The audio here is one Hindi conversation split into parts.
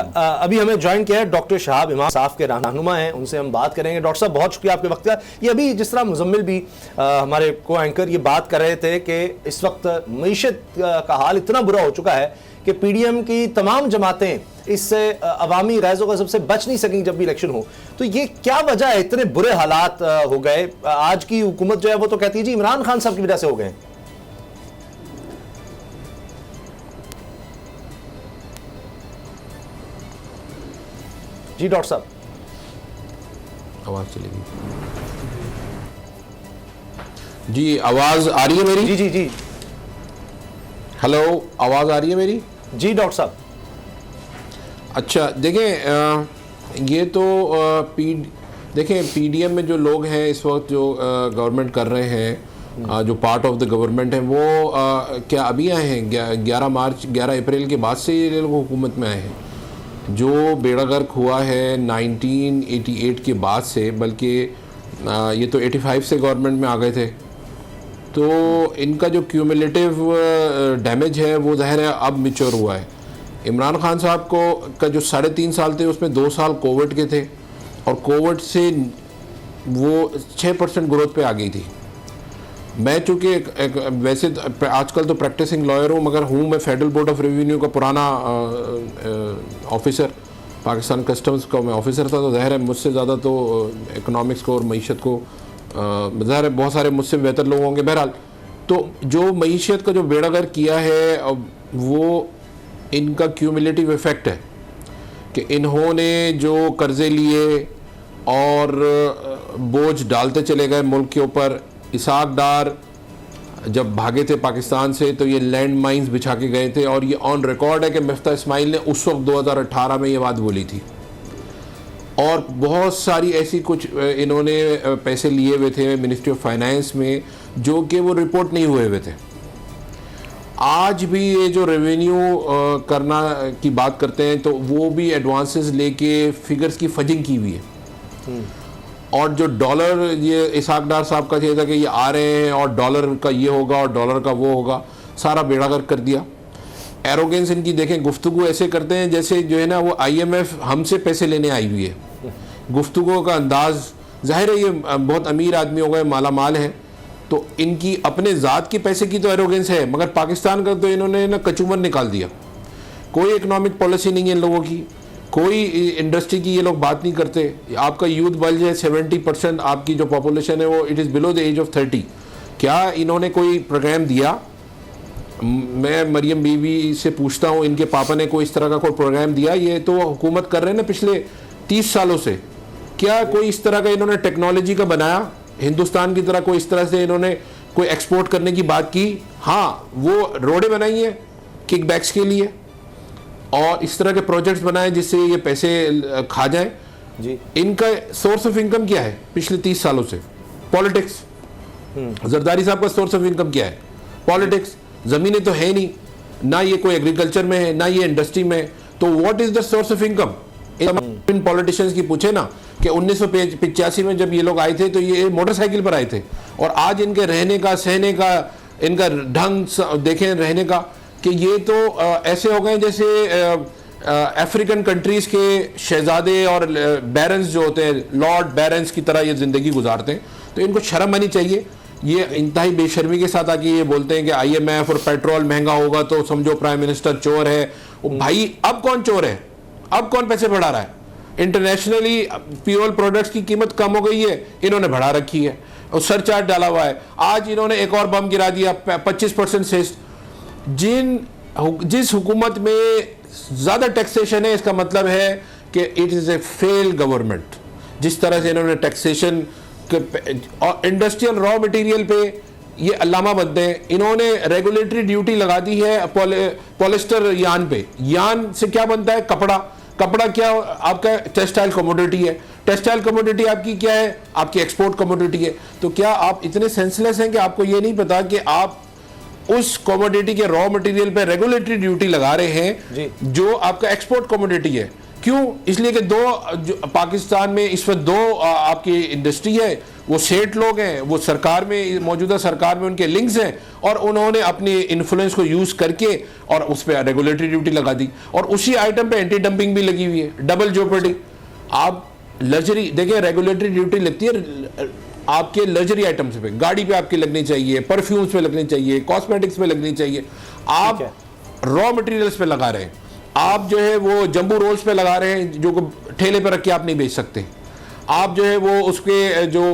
अभी हमें ज्वाइन किया है डॉक्टर शहाब इमाम, साफ के रहनुमा हैं, उनसे हम बात करेंगे। डॉक्टर साहब बहुत शुक्रिया आपके वक्त का। ये अभी जिस तरह मुजम्मिल भी हमारे को एंकर ये बात कर रहे थे कि इस वक्त मईशत का हाल इतना बुरा हो चुका है कि पीडीएम की तमाम जमातें इससे अवामी रैज़ों का सबसे बच नहीं सकेंगी जब भी इलेक्शन हो। तो ये क्या वजह है, इतने बुरे हालात हो गए? आज की हुकूमत जो है वो तो कहती है जी इमरान खान साहब की वजह से हो गए। जी डॉक्टर साहब, आवाज चलेगी जी? आवाज आ रही है मेरी? जी जी जी, हेलो, आवाज आ रही है मेरी? जी डॉक्टर साहब। अच्छा, देखें ये तो देखें पीडीएम में जो लोग हैं इस वक्त जो गवर्नमेंट कर रहे हैं, जो पार्ट ऑफ द गवर्नमेंट हैं, वो क्या अभी आए हैं? 11 अप्रैल के बाद से ये लोग हुकूमत में आए हैं। जो बेड़ा गर्क हुआ है 1988 के बाद से, बल्कि ये तो 85 से गवर्नमेंट में आ गए थे, तो इनका जो क्यूमुलेटिव डैमेज है वो ज़ाहिर है अब मैच्योर हुआ है। इमरान खान साहब को का जो 3.5 साल थे उसमें 2 साल कोविड के थे, और कोविड से वो 6% ग्रोथ पे आ गई थी। मैं चूँकि वैसे आजकल तो प्रैक्टिसिंग लॉयर हूँ, मगर हूँ मैं फेडरल बोर्ड ऑफ रेवेन्यू का पुराना ऑफिसर, पाकिस्तान कस्टम्स का मैं ऑफिसर था, तो ज़ाहिर है मुझसे ज़्यादा तो इकोनॉमिक्स को और मईशत को ज़ाहिर है बहुत सारे मुझसे बेहतर लोग होंगे। बहरहाल, तो जो मईशत का जो बेड़ागर किया है वो इनका क्यूमुलेटिव इफ़ेक्ट है कि इन्होंने जो कर्ज़े लिए और बोझ डालते चले गए मुल्क के ऊपर। इसाक डार जब भागे थे पाकिस्तान से तो ये लैंड माइंस बिछा के गए थे, और ये ऑन रिकॉर्ड है कि मिफ्ता इस्माइल ने उस वक्त 2018 में ये बात बोली थी। और बहुत सारी ऐसी कुछ इन्होंने पैसे लिए हुए थे मिनिस्ट्री ऑफ फाइनेंस में, जो कि वो रिपोर्ट नहीं हुए हुए थे। आज भी ये जो रेवेन्यू करना की बात करते हैं तो वो भी एडवांसेस लेके फिगर्स की फजिंग की हुई है। और जो डॉलर, ये इसाक डार साहब का चाहिए था कि ये आ रहे हैं और डॉलर का ये होगा और डॉलर का वो होगा, सारा बेड़ा गर्क कर दिया। एरोगेंस इनकी देखें, गुफ्तगू ऐसे करते हैं जैसे जो है ना वो आईएमएफ हमसे पैसे लेने आई हुई है। गुफ्तगू का अंदाज, जाहिर है ये बहुत अमीर आदमी हो गए, माला माल है, तो इनकी अपने ज़ात के पैसे की तो एरोगेंस है, मगर पाकिस्तान का तो इन्होंने ना कचूमर निकाल दिया। कोई इकनॉमिक पॉलिसी नहीं है इन लोगों की, कोई इंडस्ट्री की ये लोग बात नहीं करते। आपका यूथ बल्ज है 70%, आपकी जो पॉपुलेशन है वो it is below the age of 30। क्या इन्होंने कोई प्रोग्राम दिया? मैं मरियम बीवी से पूछता हूँ, इनके पापा ने कोई इस तरह का कोई प्रोग्राम दिया? ये तो हुकूमत कर रहे हैं ना पिछले 30 सालों से। क्या कोई इस तरह का इन्होंने टेक्नोलॉजी का बनाया हिंदुस्तान की तरह? कोई इस तरह से इन्होंने कोई एक्सपोर्ट करने की बात की? हाँ, वो रोडें बनाई हैं किकबैक्स के लिए, और इस तरह के प्रोजेक्ट्स बनाए जिससे ये पैसे खा जाएं जी। इनका सोर्स ऑफ इनकम क्या है पिछले 30 सालों से? पॉलिटिक्स। जरदारी साहब का सोर्स ऑफ इनकम क्या है? पॉलिटिक्स। ज़मीनें तो है नहीं, ना ये कोई एग्रीकल्चर में है, ना ये इंडस्ट्री में, तो what is the source of income? In politicians की पूछे ना कि 1985 में जब ये लोग आए थे तो ये मोटरसाइकिल पर आए थे, और आज इनके रहने का, सहने का, इनका ढंग देखें रहने का, कि ये तो ऐसे हो गए जैसे अफ्रीकन कंट्रीज़ के शहजादे और बैरन्स जो होते हैं, लॉर्ड बैरन्स की तरह ये ज़िंदगी गुजारते हैं। तो इनको शर्म आनी चाहिए। ये इंतहाई बेशर्मी के साथ आके ये बोलते हैं कि आईएमएफ और पेट्रोल महंगा होगा तो समझो प्राइम मिनिस्टर चोर है। भाई, अब कौन चोर है? अब कौन पैसे बढ़ा रहा है? इंटरनेशनली फ्यूल प्रोडक्ट्स की कीमत कम हो गई है, इन्होंने बढ़ा रखी है, और सरचार्ज डाला हुआ है। आज इन्होंने एक और बम गिरा दिया, 25% से। जिस हुकूमत में ज़्यादा टैक्सेशन है, इसका मतलब है कि it is a fail government. जिस तरह से इन्होंने टैक्सेशन और इंडस्ट्रियल रॉ मटेरियल पे ये अल्लामा बनते हैं। इन्होंने रेगुलेटरी ड्यूटी लगा दी है पॉलिस्टर यान पे। यान से क्या बनता है? कपड़ा। कपड़ा क्या आपका? टेक्सटाइल कमोडिटी है। टेक्सटाइल कमोडिटी आपकी क्या है? आपकी एक्सपोर्ट कमोडिटी है। तो क्या आप इतने सेंसलेस हैं कि आपको ये नहीं पता कि आप उस कमोडिटी के रॉ मटेरियल पे रेगुलेटरी ड्यूटी लगा रहे हैं जो आपका एक्सपोर्ट कमोडिटी है। क्यों? इसलिए कि पाकिस्तान में इस वक्त दो आपकी इंडस्ट्री है, वो सेठ लोग हैं, वो सरकार में, मौजूदा सरकार में उनके लिंक्स हैं, और उन्होंने अपनी इन्फ्लुएंस को यूज करके और उस पर रेगुलेटरी ड्यूटी लगा दी, और उसी आइटम पे एंटी डंपिंग भी लगी हुई है, डबल जोपर्डी। आप लग्जरी देखिए, रेगुलेटरी ड्यूटी लगती है आपके लग्जरी आइटम्स पे, गाड़ी पे आपकी लगनी चाहिए, परफ्यूम्स पे लगनी चाहिए, कॉस्मेटिक्स पे लगनी चाहिए। आप रॉ मटेरियल्स पे लगा रहे हैं, आप जो है वो जंबू रोल्स पे लगा रहे हैं जो ठेले पे रख के आप नहीं बेच सकते। आप जो है वो उसके जो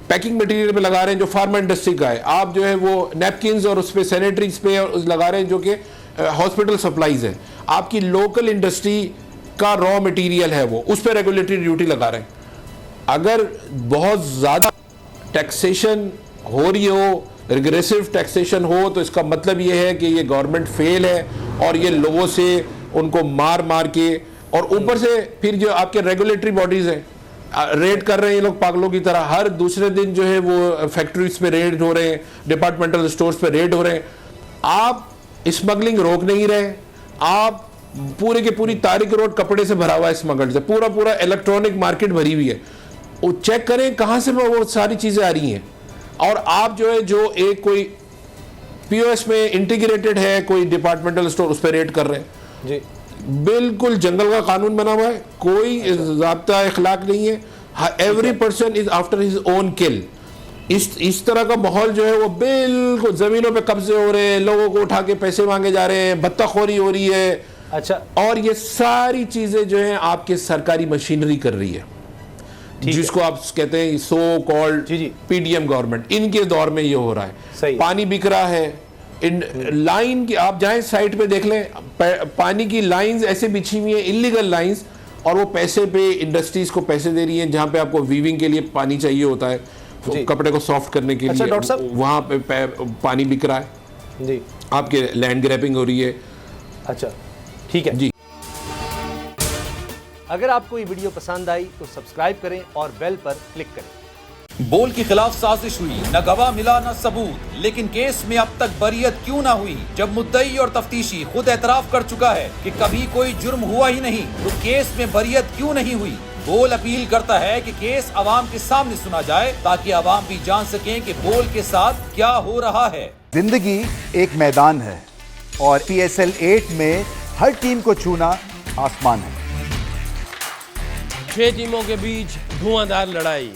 पैकिंग मटेरियल पे लगा रहे हैं जो फार्मा इंडस्ट्री का है। आप जो है वो नैपकिन्स और उस पर सैनिटरीज पे लगा रहे हैं जो कि हॉस्पिटल सप्लाईज है। आपकी लोकल इंडस्ट्री का रॉ मटेरियल है वो, उस पर रेगुलेटरी ड्यूटी लगा रहे हैं। अगर बहुत ज़्यादा टैक्सेशन हो रही हो, रिग्रेसिव टैक्सेशन हो, तो इसका मतलब ये है कि ये गवर्नमेंट फेल है और ये लोगों से उनको मार मार के, और ऊपर से फिर जो आपके रेगुलेटरी बॉडीज हैं रेड कर रहे हैं ये लोग पागलों की तरह। हर दूसरे दिन जो है वो फैक्ट्रीज पे रेड हो रहे हैं, डिपार्टमेंटल स्टोर्स पे रेड हो रहे हैं। आप स्मगलिंग रोक नहीं रहे। आप पूरे के पूरी तारिक रोड कपड़े से भरा हुआ है स्मगल्ड से, पूरा इलेक्ट्रॉनिक मार्केट भरी हुई है। वो चेक करें कहां से वो सारी चीजें आ रही हैं। और आप जो है जो एक कोई पीओएस में इंटीग्रेटेड है कोई डिपार्टमेंटल स्टोर, उस पर रेड कर रहे हैं जी। बिल्कुल जंगल का कानून बना हुआ है, कोई ज़ाब्ता इखलाक नहीं है। Every person is after his own kill. इस तरह का माहौल जो है वो बिल्कुल, जमीनों पे कब्जे हो रहे हैं, लोगों को उठा के पैसे मांगे जा रहे हैं, बत्ताखोरी हो रही है। अच्छा, और ये सारी चीजें जो है आपके सरकारी मशीनरी कर रही है, जिसको आप कहते हैं सो कॉल्ड पीडीएम गवर्नमेंट। इनके दौर में ये हो रहा है। पानी बिक रहा है, लाइन की आप जाएं साइट पे देख लें, पानी की लाइंस ऐसे बिछी हुई है, इलीगल लाइंस, और वो पैसे पे इंडस्ट्रीज को पैसे दे रही हैं जहां पे आपको वीविंग के लिए पानी चाहिए होता है, कपड़े को सॉफ्ट करने के लिए। डॉक्टर साहब, वहां पे पानी बिक रहा है जी, आपके लैंड ग्रैबिंग हो रही है। अच्छा, ठीक है जी। अगर आपको ये वीडियो पसंद आई तो सब्सक्राइब करें और बेल पर क्लिक करें। बोल के खिलाफ साजिश हुई, न गवाह मिला न सबूत, लेकिन केस में अब तक बरियत क्यों ना हुई? जब मुद्दई और तफ्तीशी खुद एतराफ कर चुका है कि कभी कोई जुर्म हुआ ही नहीं, तो केस में बरियत क्यों नहीं हुई? बोल अपील करता है कि केस अवाम के सामने सुना जाए ताकि अवाम भी जान सकें कि बोल के साथ क्या हो रहा है। जिंदगी एक मैदान है और PSL 8 में हर टीम को छूना आसमान है। 6 टीमों के बीच धुआंधार लड़ाई।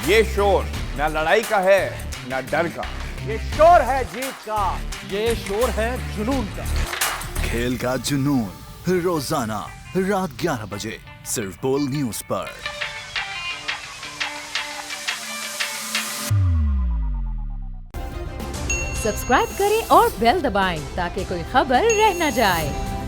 ये शोर न लड़ाई का है न डर का, ये शोर है जीत का, ये शोर है जुनून का। खेल का जुनून रोजाना रात 11 बजे सिर्फ बोल न्यूज पर। सब्सक्राइब करें और बेल दबाएं ताकि कोई खबर रह न जाए।